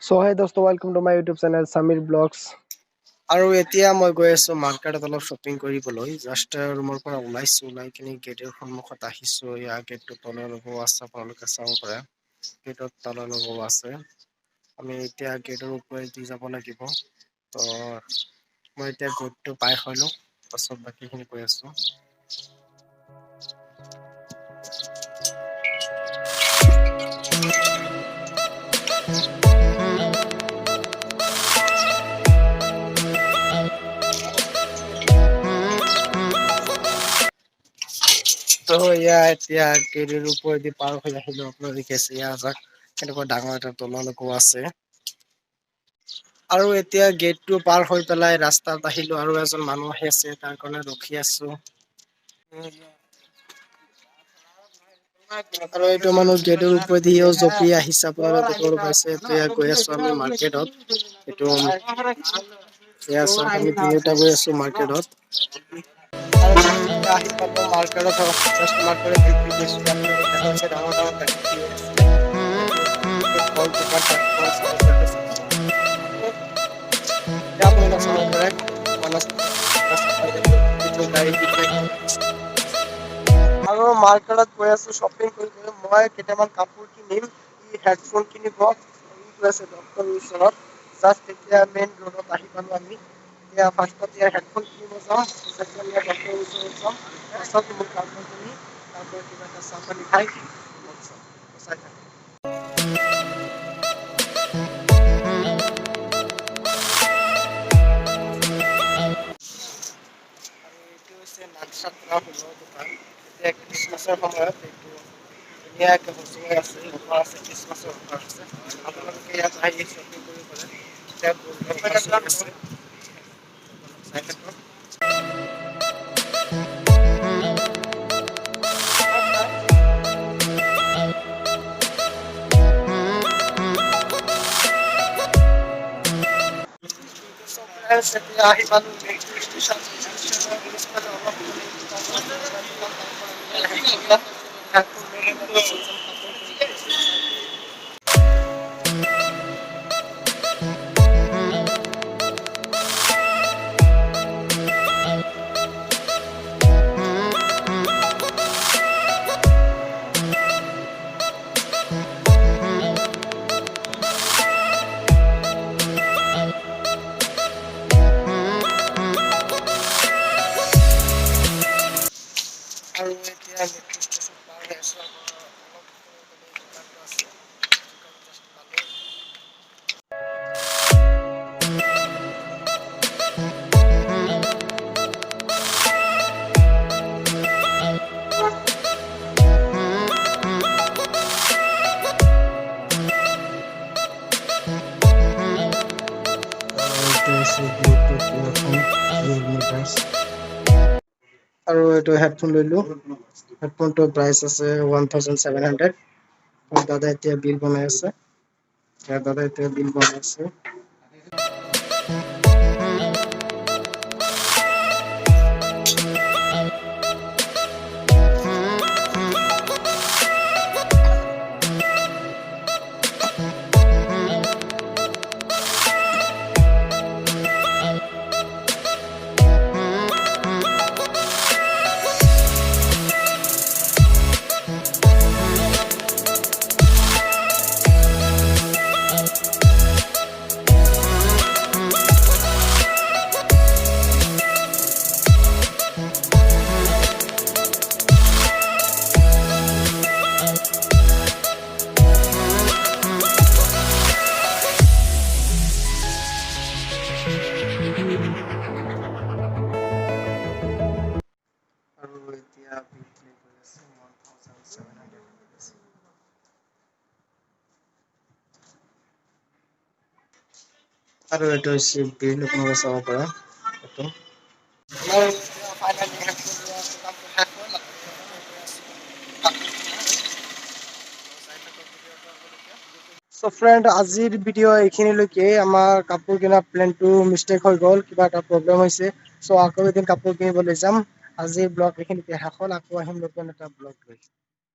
So hey dosto, welcome to my YouTube channel Samir Vlogs. আৰু এতিয়া মই গৈ আছো মাৰ্কেটত অলপ শ্বপিং কৰিবলৈ জাষ্ট ৰুমৰ পৰা ওলাই কিনে গেটৰ সন্মুখত আহিছো ইয়া গেটটো তলৰ লগোৱা আছে আপোনালোকে চাব পাৰে গেটত তলৰ লগোৱা আছে আমি এতিয়া গেটৰ ওপৰেদি যাব লাগিব তো মই এতিয়া গেটটো পাই হ'লো পাছত বাকীখিনি কৈ আছো তো এতিয়া গেটৰ ওপৰেদি পাৰ হৈ আহিলো আপোনালোকে চাওক কেনেকুৱা ডাঙৰ এটা তলা লগোৱা আছে আৰু এতিয়া গেটটো পাৰ হৈ পেলাই ৰাস্তাত আহিলো আৰু এজন মানুহ আহি আছে তাৰ কাৰণে ৰখি আছো আৰু এইটো মানুহ গেটৰ ওপৰেদি জঁপিয়াই আহিছে আপোনালোকে দেখিবলৈ পাইছে এতিয়া গৈ আছো আমি মাৰ্কেটত এইটো আমি তিনিটা গৈ আছো মাৰ্কেটত আহি পালো মাৰ্কেটত জাষ্ট মাৰ্কেটত ভিতৰি গৈছো ডাঙৰ আৰু মাৰ্কেটত গৈ আছো শ্বপিং কৰিবলৈ মই কেইটামান কাপোৰ কিনিম হেডফোন কিনিব গৈ আছে ডক্টৰৰ ওচৰত জাষ্ট এতিয়া মেইন ৰোডত আহি পালো আমি এতিয়া ফাৰ্ষ্টত হেডফোন কিনিব যাম ডক্টৰৰ ওচৰত যাম পাছত মোৰ কাপোৰ কিনি তাৰপৰা কিবা এটা চাহ পানী খাই চাই থাকোঁ দোকান এতিয়া খ্ৰীষ্টমাছৰ সময়ত এইটো ধুনীয়াকৈ বস্তু আছে অফাৰ আছে খ্ৰীষ্টমাছৰ অফাৰ আছে আপোনালোকে ইয়াত আহি শ্বপিং কৰিব পাৰে এতিয়া চাই থাকক আহি পালো ষ্টেচন আৰু এতিয়া মেট্ৰ' ষ্টেচন পাৰ হৈ আছো আৰু এইটো হেডফোন লইলো হেডফোনটোৰ প্ৰাইচ আছে 1700 দাদা এতিয়া বিল বনাই আছে আৰু এতিয়া বিল প্লে কৰি আছে 1700 আৰু এইটো হৈছে বিল আপোনালোকে চাব পাৰে এইটো So friend, আজিৰ ভিডিঅ' এইখিনিলৈকে আমাৰ কাপোৰ কিনা প্লেনটো মিষ্টেক হৈ গ'ল কিবা এটা প্ৰব্লেম হৈছে চ' আকৌ এদিন কাপোৰ কিনিবলৈ যাম আজিৰ ব্লগ এইখিনিতে শেষ হ'ল আকৌ আহিম নতুন এটা ব্লগ লৈ